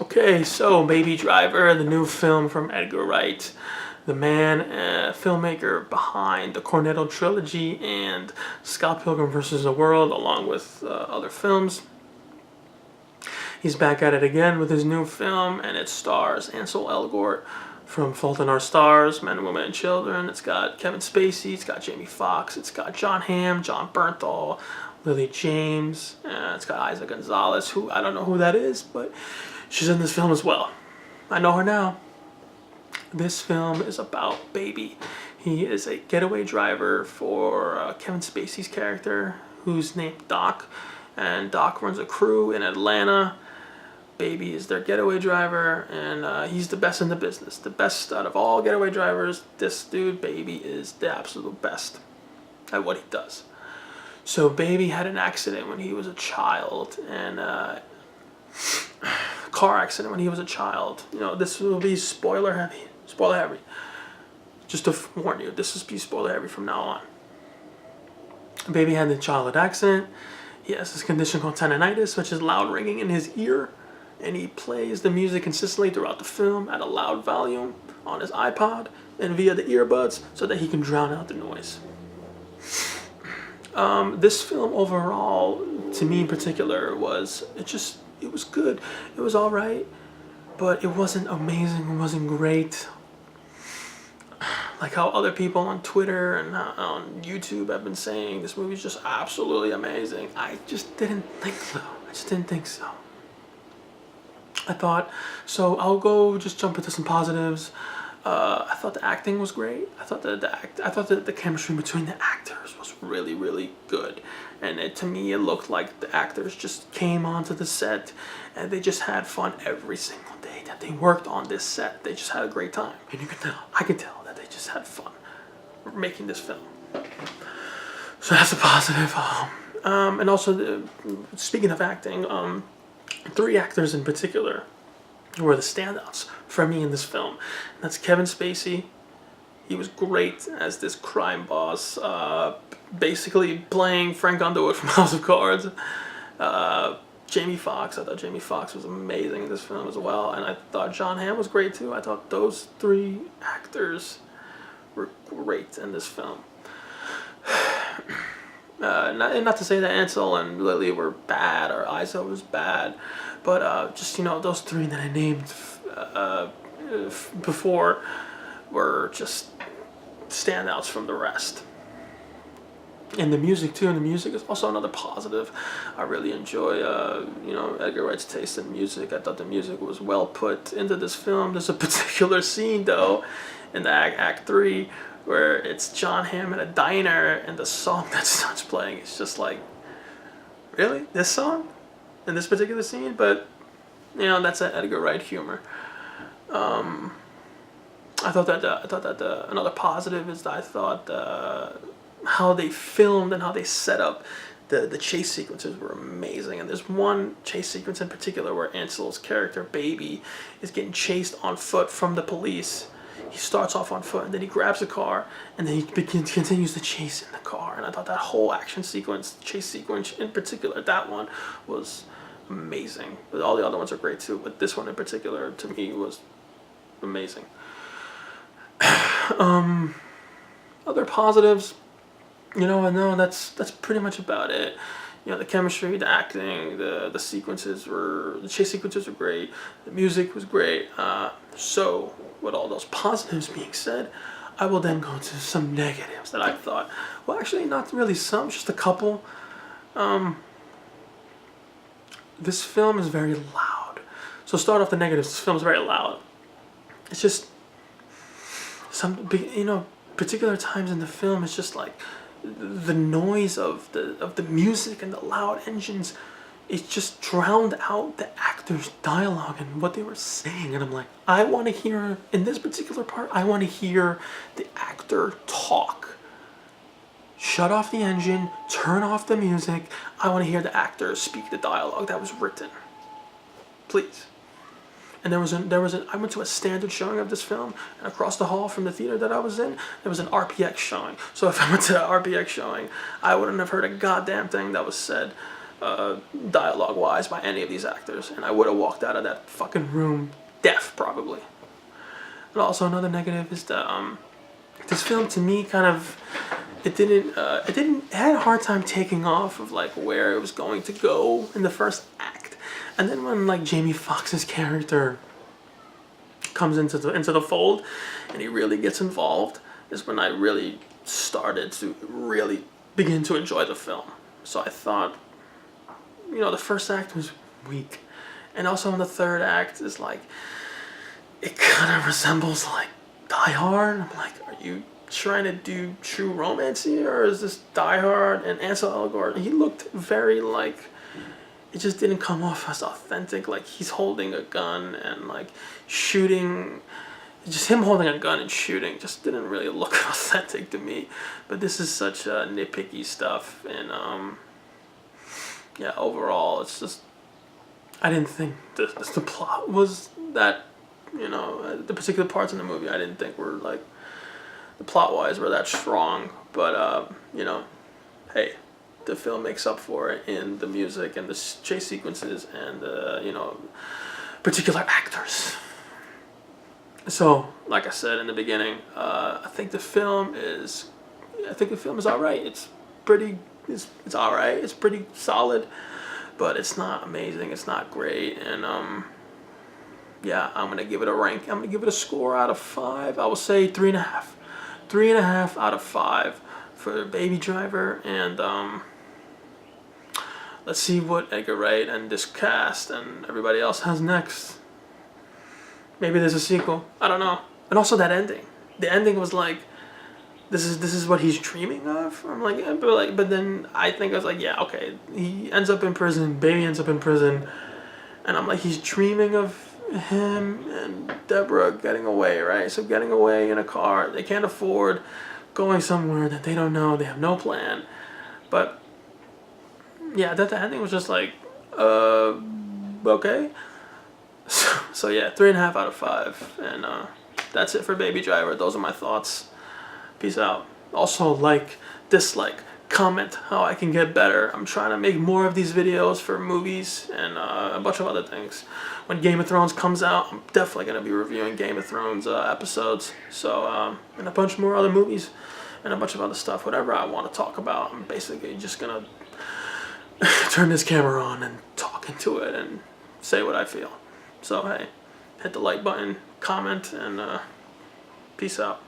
Okay, so Baby Driver, the new film from Edgar Wright, the man, filmmaker behind the Cornetto trilogy and Scott Pilgrim vs. the World, along with other films. He's back at it again with his new film, and it stars Ansel Elgort from Fault in Our Stars, Men, Women, and Children. It's got Kevin Spacey, it's got Jamie Foxx, it's got John Hamm, John Bernthal, Lily James, it's got Isa Gonzalez, who I don't know who that is, but she's in this film as well. I know her now. This film is about Baby. He is a getaway driver for Kevin Spacey's character, who's named Doc, and Doc runs a crew in Atlanta. Baby is their getaway driver, and he's the best in the business. The best out of all getaway drivers. This dude, Baby, is the absolute best at what he does. So Baby had an accident when he was a child, and car accident when he was a child. You know, this will be spoiler heavy. Spoiler heavy. Just to warn you, this will be spoiler heavy from now on. Baby had a childhood accident. He has this condition called tinnitus, which is loud ringing in his ear. And he plays the music consistently throughout the film at a loud volume on his iPod and via the earbuds so that he can drown out the noise. This film overall, to me in particular, it was good. It was all right, but it wasn't amazing. It wasn't great. Like how other people on Twitter and on YouTube have been saying this movie's just absolutely amazing. I just didn't think so. I thought, so I'll go just jump into some positives. I thought the acting was great. I thought that the chemistry between the actors was really, really good. And to me, it looked like the actors just came onto the set and they just had fun every single day that they worked on this set. They just had a great time. And I could tell that they just had fun making this film. So that's a positive. And also, speaking of acting, three actors in particular were the standouts for me in this film. And that's Kevin Spacey. He was great as this crime boss, basically playing Frank Underwood from House of Cards. Jamie Foxx, I thought Jamie Foxx was amazing in this film as well. And I thought John Hamm was great too. I thought those three actors were great in this film. Not to say that Ansel and Lily were bad or Isa was bad, but just, you know, those three that I named before were just standouts from the rest. And the music too, and the music is also another positive. I really enjoy, Edgar Wright's taste in music. I thought the music was well put into this film. There's a particular scene though, in the Act 3, where it's John Hamm in a diner and the song that starts playing is just like, really? This song? In this particular scene? But, you know, that's that Edgar Wright humor. I thought that another positive is that I thought how they filmed and how they set up the chase sequences were amazing. And there's one chase sequence in particular where Ansel's character, Baby, is getting chased on foot from the police. He starts off on foot and then he grabs a car and then he continues to chase in the car. And I thought that whole action sequence, chase sequence in particular, that one was amazing. But all the other ones are great too, but this one in particular to me was amazing. Other positives, you know, I know that's pretty much about it. You know, the chemistry, the acting, the chase sequences were great. The music was great. So, with all those positives being said, I will then go to some negatives that I thought, well, actually, not really some, just a couple. This film is very loud. So, start off the negatives. This film is very loud. It's just some, you know, particular times in the film, it's just like the noise of the music and the loud engines, it just drowned out the actors' dialogue and what they were saying. And I'm like, I want to hear, in this particular part, I want to hear the actor talk. Shut off the engine, turn off the music. I want to hear the actor speak the dialogue that was written. Please. And I went to a standard showing of this film, and across the hall from the theater that I was in, there was an RPX showing. So if I went to the RPX showing, I wouldn't have heard a goddamn thing that was said. dialogue-wise by any of these actors, and I would have walked out of that fucking room deaf probably. And also another negative is that this film to me kind of it had a hard time taking off of like where it was going to go in the first act, and then when like Jamie Foxx's character comes into the fold and he really gets involved is when I really started to really begin to enjoy the film. So I thought, you know, the first act was weak, and also in the third act is like it kind of resembles like Die Hard. I'm like, are you trying to do true romance here, or is this Die Hard? And Ansel Elgort, he looked very like, it just didn't come off as authentic. Like he's holding a gun and like shooting, just him holding a gun and shooting just didn't really look authentic to me. But this is such nitpicky stuff, and yeah, overall it's just, I didn't think the plot was that, you know, the particular parts in the movie I didn't think were like, the plot wise were that strong. But you know, hey, the film makes up for it in the music and the chase sequences and you know, particular actors. So like I said in the beginning, I think the film is all right. It's all right. It's pretty solid, but it's not amazing. It's not great. And yeah, I'm gonna give it a rank. I'm gonna give it a score out of 5. I will say 3.5. 3.5 out of 5 for Baby Driver. And let's see what Edgar Wright and this cast and everybody else has next. Maybe there's a sequel. I don't know. And also that ending. The ending was like, this is what he's dreaming of. I'm like, yeah, but then I think I was like, yeah, okay. He ends up in prison. Baby ends up in prison, and I'm like, he's dreaming of him and Deborah getting away, right? So getting away in a car. They can't afford going somewhere that they don't know. They have no plan. But yeah, that the ending was just like, okay. So yeah, 3.5 out of 5, and that's it for Baby Driver. Those are my thoughts. Peace out. Also, like, dislike, comment how I can get better. I'm trying to make more of these videos for movies and a bunch of other things. When Game of Thrones comes out, I'm definitely gonna be reviewing Game of Thrones episodes. So and a bunch more other movies and a bunch of other stuff. Whatever I want to talk about, I'm basically just gonna turn this camera on and talk into it and say what I feel. So hey, hit the like button, comment, and peace out.